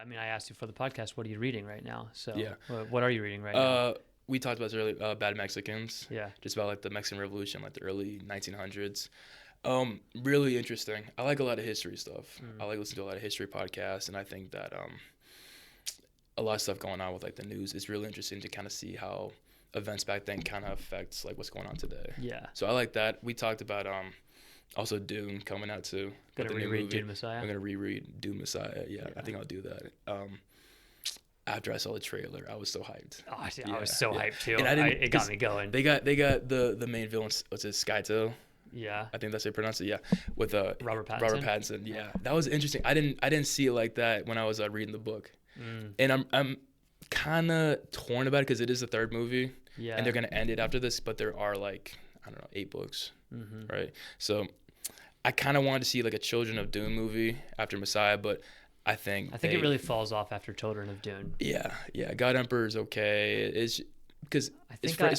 I mean, I asked you for the podcast, what are you reading right now? So Yeah. what are you reading right now? We talked about this earlier, Bad Mexicans. Yeah. Just about like the Mexican Revolution, like the early 1900s. Really interesting. I like a lot of history stuff. I like listening to a lot of history podcasts, and I think that a lot of stuff going on with like the news is really interesting to kind of see how events back then kind of affects like what's going on today. Yeah. So I like that. We talked about also Dune coming out too. Gonna reread Dune Messiah? I'm gonna reread Dune Messiah. Yeah, I think I'll do that. After I saw the trailer, I was so hyped. Oh, I was so hyped too. And It got me going. They got the main villain. What's his Skyto? Yeah. I think that's how you pronounce it. Yeah, with Robert Pattinson. Robert Pattinson. Yeah, that was interesting. I didn't see it like that when I was reading the book, and I'm kind of torn about it because it is the third movie. Yeah. And they're gonna end it after this, but there are like I don't know 8 books, right? So I kind of wanted to see like a Children of Dune movie after Messiah, but I think it really falls off after Children of Dune. Yeah. God Emperor is okay. It's because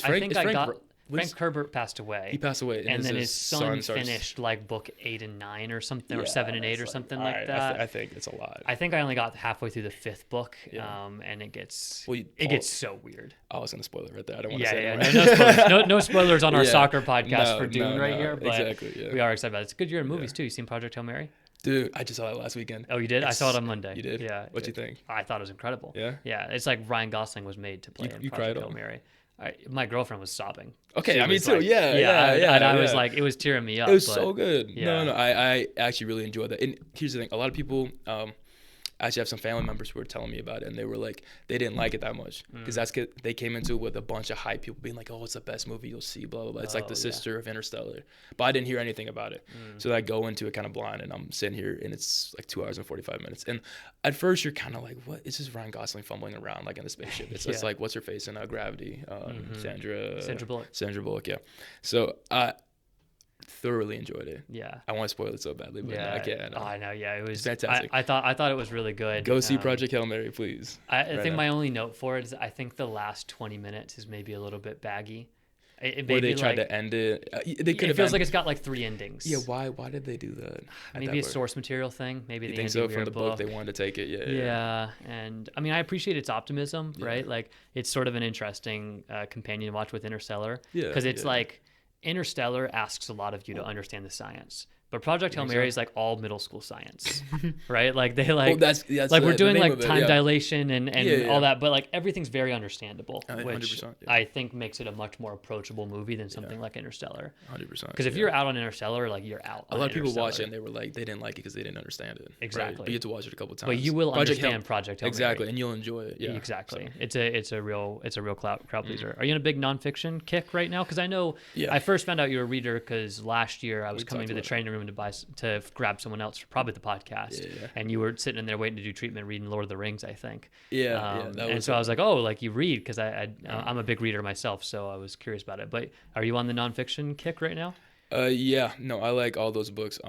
Frank Herbert passed away. He passed away, and then his son finished like book 8 and 9 or something, or 7 and 8 or something like that. I think it's a lot. I think I only got halfway through the 5th book, and it gets gets so weird. I was gonna spoil it right there. I don't want to say it. No spoilers. No spoilers on our soccer podcast for Dune here, but exactly, we are excited about it. It's a good year in movies too. You seen Project Hail Mary? Dude, I just saw it last weekend. Oh, you did? I saw it on Monday. You did? Yeah. What'd you think? I thought it was incredible. Yeah? Yeah. It's like Ryan Gosling was made to play in Project Hail Mary. My girlfriend was sobbing. Okay, I mean too. Like, yeah. And I was like, it was tearing me up. It was so good. Yeah. No, I actually really enjoyed that. And here's the thing: a lot of people, actually have some family members who were telling me about it, and they were like, they didn't like it that much because they came into it with a bunch of hype, people being like, oh, it's the best movie you'll see, blah blah blah. It's like the sister of Interstellar, but I didn't hear anything about it. So I go into it kind of blind, and I'm sitting here, and it's like 2 hours and 45 minutes, and at first you're kind of like, what is this Ryan Gosling fumbling around like in the spaceship? It's just like, what's her face in Gravity, Sandra Bullock, yeah. So thoroughly enjoyed it. Yeah. I want to spoil it so badly, but I can't. Oh, I know. Yeah, it was fantastic. I thought it was really good. Go see Project Hail Mary, please. I think my only note for it is I think the last 20 minutes is maybe a little bit baggy. Where they tried to end it. They could have. It feels like it's got like 3 endings. Yeah. Why did they do that? Maybe a source material thing. Maybe you the think so from the book they wanted to take it. Yeah. And I mean, I appreciate its optimism, right? Like it's sort of an interesting companion to watch with Interstellar. Yeah. Because it's like Interstellar asks a lot of you to understand the science. But Project Hail Mary is like all middle school science, right? Like they like, that's like we're doing like time dilation and all that, but like everything's very understandable, which I think makes it a much more approachable movie than something like Interstellar. 100%. Because if you're out on Interstellar, like you're out. A lot of people watch it and they were like, they didn't like it because they didn't understand it. Exactly. Right? But you have to watch it a couple times. But you will understand Project Hail Mary. Exactly, and you'll enjoy it. Yeah. Exactly. So. It's a real crowd pleaser. Are you in a big nonfiction kick right now? Because I know I first found out you were a reader because last year I was coming to the training room to grab someone else for probably the podcast, and you were sitting in there waiting to do treatment, reading Lord of the Rings, I think. And so I was like, oh, like you read, because I'm a big reader myself, so I was curious about it. But are you on the nonfiction kick right now? No, I like all those books.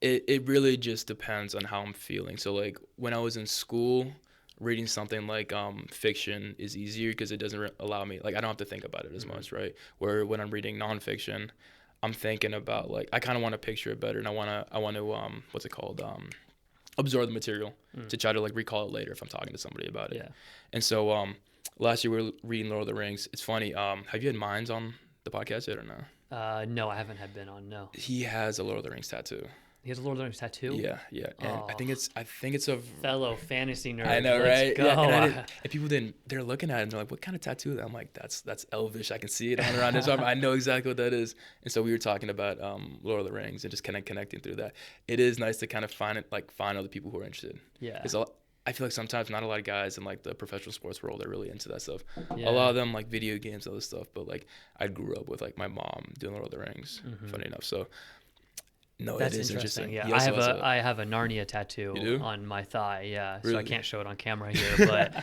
It really just depends on how I'm feeling. So like when I was in school, reading something like fiction is easier because it doesn't allow me, like I don't have to think about it as much, right? Where when I'm reading nonfiction, I'm thinking about like I kind of want to picture it better, and I want to what's it called, absorb the material to try to like recall it later if I'm talking to somebody about it. And so last year we were reading Lord of the Rings. It's funny. Have you had Minds on the podcast yet or no? No, I haven't had been on. No. He has a Lord of the Rings tattoo. He has a Lord of the Rings tattoo? Yeah. And I think it's a fellow fantasy nerd. I know, right? Go. Yeah, and people they're looking at it and they're like, what kind of tattoo is that? I'm like, that's Elvish. I can see it on around his arm. I know exactly what that is. And so we were talking about Lord of the Rings and just kind of connecting through that. It is nice to kind of find other people who are interested. Yeah. Because I feel like sometimes not a lot of guys in like the professional sports world are really into that stuff. Yeah. A lot of them like video games, other stuff. But like I grew up with like my mom doing Lord of the Rings. Funny enough. So. No, that's it is interesting. Yeah, I have a Narnia tattoo on my thigh. Yeah, really? So I can't show it on camera here, but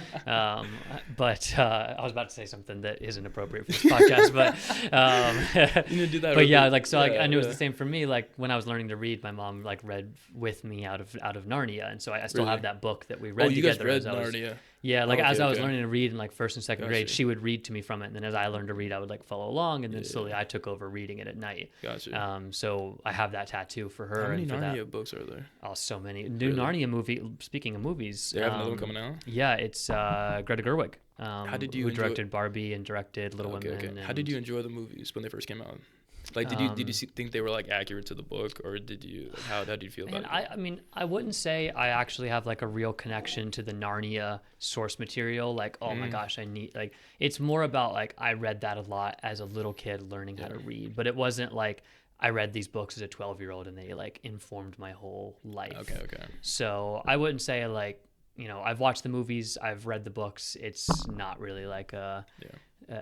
I was about to say something that isn't appropriate for this podcast, but you need to do that. But yeah, like so, I knew it was the same for me. Like when I was learning to read, my mom like read with me out of Narnia, and so I still have that book that we read together. You guys read Narnia? Yeah, like Okay, as I was okay. learning to read in like first and second grade, Gotcha. she would read to me from it, and then as I learned to read, I would like follow along, and then Yeah. slowly I took over reading it at night. Gotcha. So I have that tattoo for her, How many and for that, Narnia books are there? oh, so many new Really? Narnia movie. Speaking of movies, They have another one coming out? yeah, it's Greta Gerwig, How did you who enjoy? directed Barbie and directed Little Okay, Women. okay. How And, did you enjoy the movies when they first came out? Like, did you think they were like accurate to the book, or did you like, how did you feel about And it? I mean, I wouldn't say I actually have like a real connection to the Narnia source material. Like, oh my gosh, I need like. It's more about like I read that a lot as a little kid learning how to read, but it wasn't like I read these books as a 12-year-old and they like informed my whole life. Okay, okay. So I wouldn't say like, I've watched the movies, I've read the books. It's not really like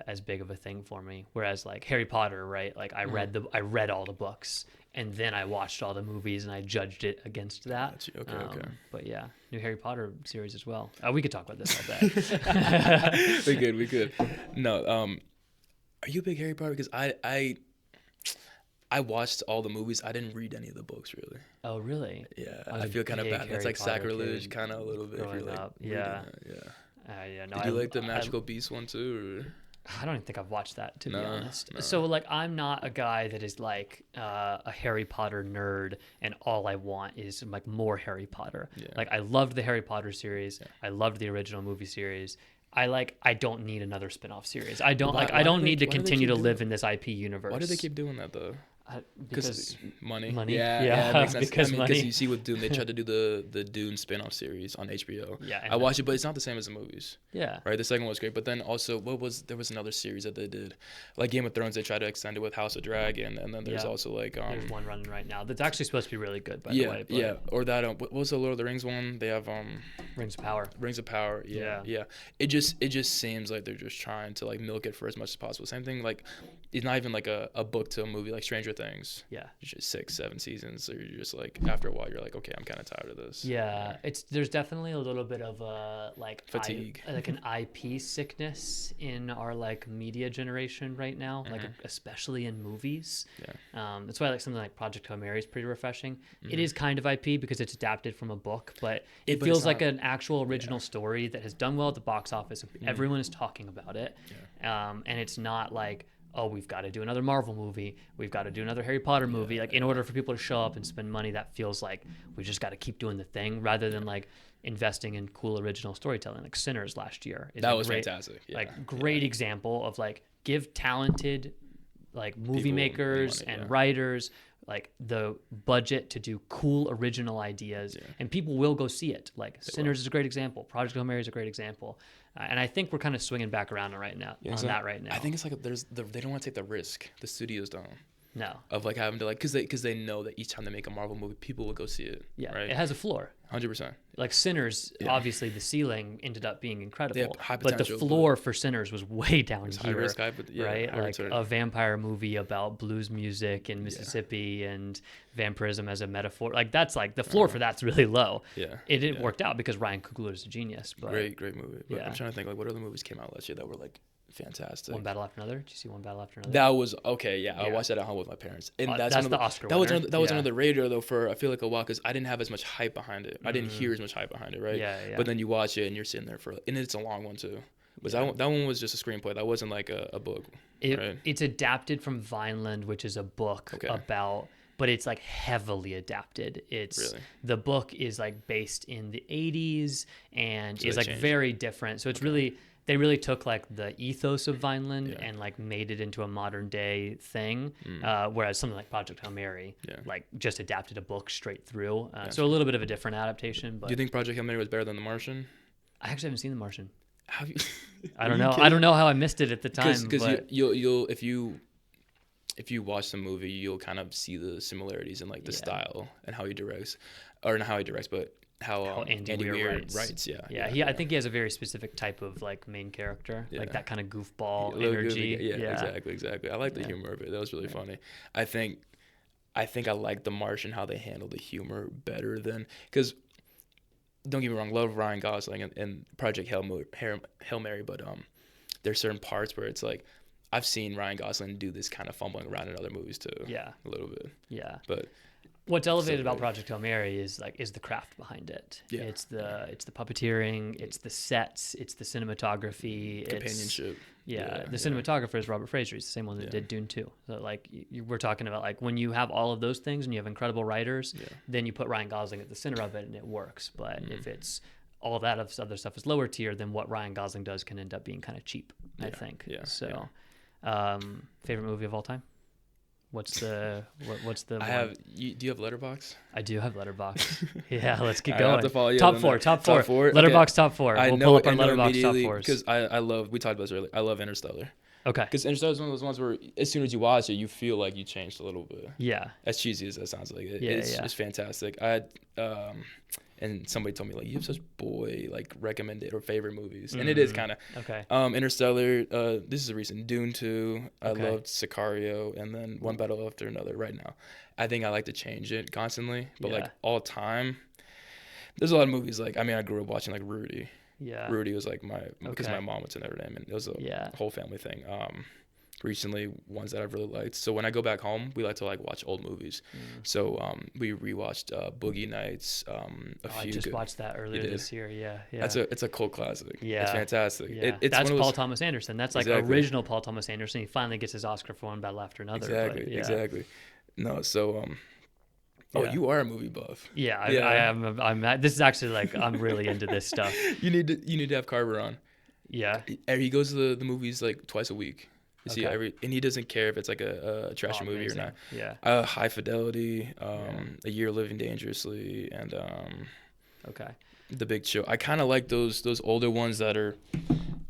as big of a thing for me. Whereas like Harry Potter, right? Like I read all the books and then I watched all the movies and I judged it against that. Gotcha. Okay, okay. But yeah, new Harry Potter series as well. We could talk about this all day. We could. No, are you a big Harry Potter? Because I watched all the movies. I didn't read any of the books really. Oh really? Yeah, I was I a feel kind of big bad. That's Harry like Potter sacrilege, kid kind of a little bit. If growing you're like up. reading Yeah. it, yeah. Yeah, no, Did you like the Magical Beast one too? Or? I don't even think I've watched that, to be No, honest. no. So like I'm not a guy that is like a Harry Potter nerd and all I want is like more Harry Potter. Yeah. Like I loved the Harry Potter series. I loved the original movie series. I don't need another spin-off series. I don't Why I don't do they- need to why do they continue keep to doing live in this IP universe. Why do they keep doing that though? Because money. money. Yeah, it makes sense. Because money. you see with Dune, they tried to do the Dune spin-off series on HBO. Yeah, I watched it, but it's not the same as the movies. Yeah. Right, the second one was great, but then also there was another series that they did, like Game of Thrones. They tried to extend it with House of Dragon, and then there's also like there's one running right now that's actually supposed to be really good, by the yeah, way. But yeah, or that what was the Lord of the Rings one? They have Rings of Power. Rings of Power. Yeah. It just seems like they're just trying to like milk it for as much as possible. Same thing, like it's not even like a book to a movie like Stranger Things. Yeah. It's just 6-7 seasons, so you're just like after a while you're like, okay, I'm kind of tired of this. Yeah, there's definitely a little bit of a like Fatigue. like an IP sickness in our like media generation right now, like especially in movies. Yeah. That's why like something like Project Hail Mary is pretty refreshing. It is kind of IP because it's adapted from a book, but it But feels it's like not- an actual original story that has done well at the box office. Everyone is talking about it, and it's not like, oh, we've got to do another Marvel movie. We've got to do another Harry Potter movie. Like, in order for people to show up and spend money, that feels like we just got to keep doing the thing rather than like investing in cool original storytelling. Like Sinners last year. That was fantastic. Yeah. Like, great example of like give talented like movie People makers money, and writers like the budget to do cool original ideas, and people will go see it. Like Sinners is a great example. Project Hail Mary is a great example. And I think we're kind of swinging back around right now that right now. I think it's like they don't want to take the risk. The studios don't. No. Of like having to like because they know that each time they make a Marvel movie, people will go see it. Yeah, right? it has a floor. 100%. Like Sinners, obviously the ceiling ended up being incredible, high but the potential, floor for Sinners was way down High here, risk, yeah, right? high Like return. a vampire movie about blues music in Mississippi and vampirism as a metaphor. Like that's like the floor for that's really low. Yeah, it worked out because Ryan Coogler is a genius. But great movie. But yeah. I'm trying to think like what other movies came out last year that were like fantastic. One Battle After Another. Did you see One Battle After Another? That was okay. Yeah, I watched that at home with my parents, and that's the Oscar That was winner. that was under the radar though for I feel like a while because I didn't have as much hype behind it. I didn't hear as much hype behind it, right? Yeah. But then you watch it and you're sitting there and it's a long one too. But that one was just a screenplay. That wasn't like a book. Right? It's adapted from Vineland, which is a book about. But it's like heavily adapted. The book is like based in the 80s and is like very different. So it's they really took like the ethos of Vineland and like made it into a modern day thing. Whereas something like Project Hail Mary, like just adapted a book straight through. So a little bit of a different adaptation. But do you think Project Hail Mary was better than The Martian? I actually haven't seen The Martian. Have you? I don't know. I don't know how I missed it at the time. Because you'll if you watch the movie, you'll kind of see the similarities in like the style and how he directs, or not how he directs, but how Andy Weir writes. I think he has a very specific type of like main character, like that kind of goofball energy. Exactly. I like the humor of it. That was really funny. I think I like The Martian, how they handle the humor better than because. Don't get me wrong, love Ryan Gosling and Project Hail Mary, but there's certain parts where it's like I've seen Ryan Gosling do this kind of fumbling around in other movies too. Yeah, a little bit. Yeah, but What's elevated about Project Hail Mary is the craft behind it. Yeah. It's the puppeteering, it's the sets, it's the cinematography, companionship. The cinematographer is Robert Fraser. He's the same one that did Dune 2. So like we're talking about like when you have all of those things and you have incredible writers, then you put Ryan Gosling at the center of it and it works. But if it's all that other stuff is lower tier, then what Ryan Gosling does can end up being kind of cheap, I think. Yeah. So, favorite movie of all time? What's the Do you have Letterboxd? I do have Letterboxd. Yeah, let's keep I going. have to follow you Top on four. that. Top four? Letterboxd top four. I We'll know, pull up our I know Letterboxd top immediately fours. because I love, we talked about this earlier, I love Interstellar. Okay. Because Interstellar is one of those ones where as soon as you watch it, you feel like you changed a little bit. Yeah. As cheesy as that sounds like, it's fantastic. I had, and somebody told me like you have such boy like recommended or favorite movies, and it is kind of okay. Interstellar. This is a recent Dune 2. I loved Sicario, and then One Battle After Another. Right now, I think I like to change it constantly, but like all time, there's a lot of movies. Like I grew up watching like Rudy. Yeah. Rudy was like because my mom went to Notre Dame, and it was a whole family thing. Recently, ones that I've really liked. So when I go back home, we like to like watch old movies. So we rewatched Boogie Nights. I just watched that earlier this year. Yeah. It's a cult classic. Yeah, it's fantastic. Yeah. That's Paul Thomas Anderson. That's like original Paul Thomas Anderson. He finally gets his Oscar for One Battle After Another. Exactly. No, so you are a movie buff. Yeah, I am. I'm. This is actually like I'm really into this stuff. You need to have Carver on. Yeah. He goes to the movies like twice a week. And he doesn't care if it's like a trashy movie or not. Yeah. High Fidelity, A Year Living Dangerously, and The Big Chill. I kind of like those older ones that are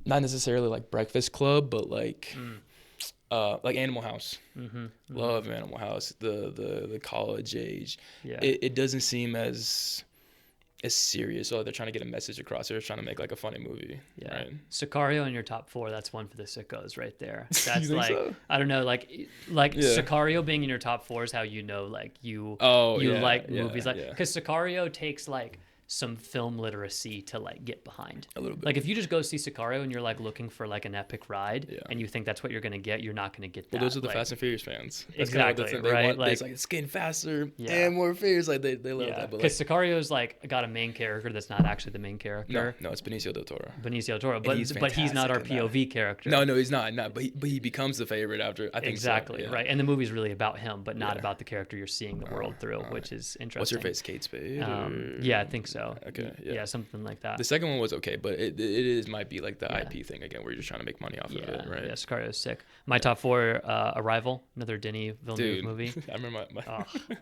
not necessarily like Breakfast Club, but like Animal House. Love Animal House. The college age. Yeah. It doesn't seem as serious. So they're trying to get a message across. They're trying to make like a funny movie. Yeah. Right? Sicario in your top four. That's one for the sickos right there. That's like so? I don't know, like Sicario being in your top four is how you know like you like movies like because Sicario takes like some film literacy to like get behind a little bit. Like if you just go see Sicario and you're like looking for like an epic ride and you think that's what you're gonna get, you're not gonna get that. Well, those are the Fast and Furious fans. That's exactly right. Like it's getting faster and more furious. Like they love that. Because Sicario's like got a main character that's not actually the main character. No, it's Benicio del Toro. But he's not our POV character. No, he's not. But he becomes the favorite after. I think exactly right. And the movie's really about him, but not about the character you're seeing the world through, which is interesting. What's her face? Kate Spade. Yeah, I think so. Okay. Yeah, something like that. The second one was okay, but it might be like the IP thing again, where you're just trying to make money off of it, right? Yeah, Sicario's sick. My top four: Arrival, another Denis Villeneuve movie. I remember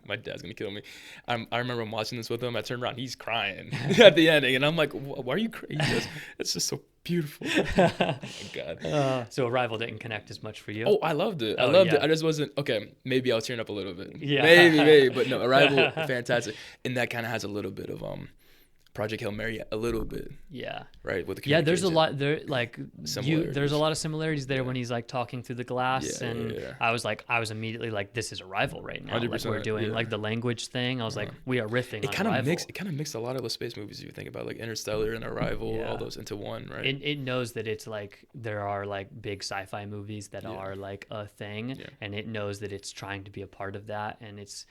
my dad's gonna kill me. I remember I'm watching this with him. I turned around, he's crying at the ending, and I'm like, "Why are you crying?" He goes, "It's just so beautiful." Oh my god. So Arrival didn't connect as much for you? Oh, I loved it. I loved it. I just wasn't okay. Maybe I was tearing up a little bit. Yeah. Maybe, but no, Arrival, fantastic, and that kind of has a little bit of Project Hail Mary a little bit. Yeah. Right. With the there's a lot there. Like there's a lot of similarities there when he's like talking through the glass, I was immediately like, this is Arrival right now. Like we're doing like the language thing. I was like, we are riffing. It kind of mixed a lot of the space movies if you think about like Interstellar and Arrival, all those into one, right? It knows that it's like there are like big sci-fi movies that are like a thing, and it knows that it's trying to be a part of that, and it's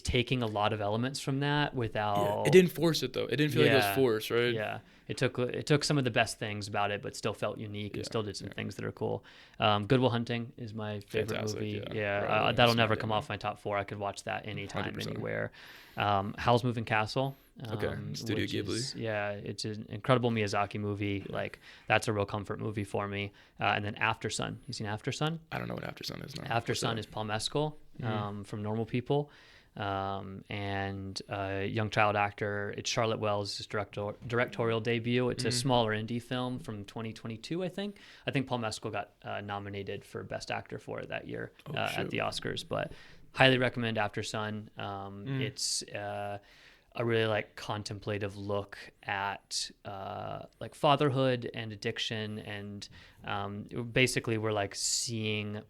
taking a lot of elements from that without. It didn't force it though. It didn't feel like it was forced, right? Yeah. It took some of the best things about it, but still felt unique and still did some things that are cool. Good Will Hunting is my favorite movie. That'll never come off my top four. I could watch that anytime, 100%. Anywhere. Howl's Moving Castle. Studio Ghibli. It's an incredible Miyazaki movie. Like that's a real comfort movie for me. And then After Sun. You seen After Sun? I don't know what After Sun is now. After Sun is Paul Mescal from Normal People. And a young child actor. It's Charlotte Wells' directorial debut. It's a smaller indie film from 2022, I think. I think Paul Mescal got nominated for Best Actor for it that year at the Oscars. But highly recommend After Sun. It's a really like contemplative look at like fatherhood and addiction, and basically we're like seeing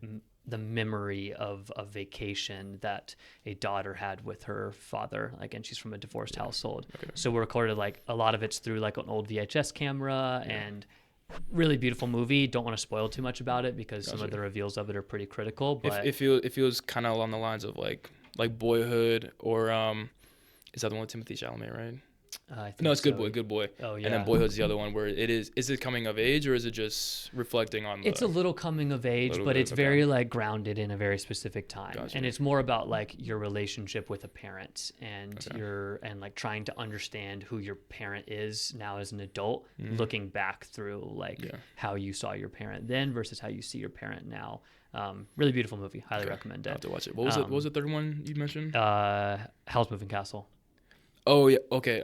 the memory of a vacation that a daughter had with her father, like, and she's from a divorced household. So we recorded like a lot of it's through like an old VHS camera, and really beautiful movie. Don't want to spoil too much about it because some of the reveals of it are pretty critical, but it feels kind of along the lines of like like Boyhood or is that the one with Timothy Chalamet, right? I think No, it's Good so. Boy, Good Boy. Oh yeah. And then Boyhood's the other one where is it coming of age or is it just reflecting on the... It's a little coming of age, but it's very like grounded in a very specific time. Gotcha. And it's more about like your relationship with a parent and and like trying to understand who your parent is now as an adult, looking back through like how you saw your parent then versus how you see your parent now. Really beautiful movie. Highly recommend it. I have to watch it. What was it? What was the third one you mentioned? Howl's Moving Castle. Oh yeah. Okay.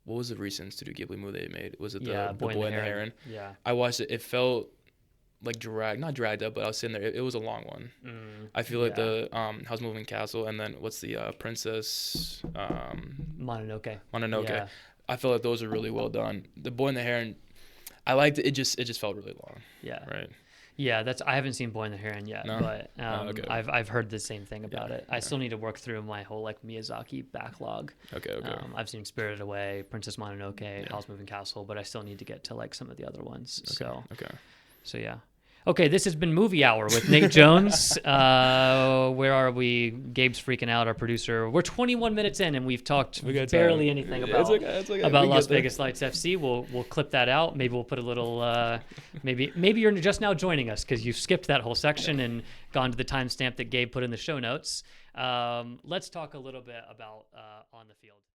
What was the recent Studio Ghibli movie they made? Was it the Boy and the Heron? Yeah. I watched it. It felt like not dragged up, but I was sitting there. It was a long one. I feel like the Howl's Moving Castle, and then what's the Princess Mononoke. Yeah. I feel like those are really well done. The Boy and the Heron, I liked it. It just felt really long. Yeah. Right. Yeah, I haven't seen Boy and the Heron yet, but okay. I've heard the same thing about it. I still need to work through my whole like Miyazaki backlog. Okay. I've seen Spirited Away, Princess Mononoke, Howl's Moving Castle, but I still need to get to like some of the other ones. So yeah. Okay, this has been Movie Hour with Nate Jones. Where are we? Gabe's freaking out, our producer. We're 21 minutes in, and we've talked barely anything about about Las Vegas Lights FC. We'll clip that out. Maybe we'll put a little. Maybe you're just now joining us because you skipped that whole section and gone to the timestamp that Gabe put in the show notes. Let's talk a little bit about on the field.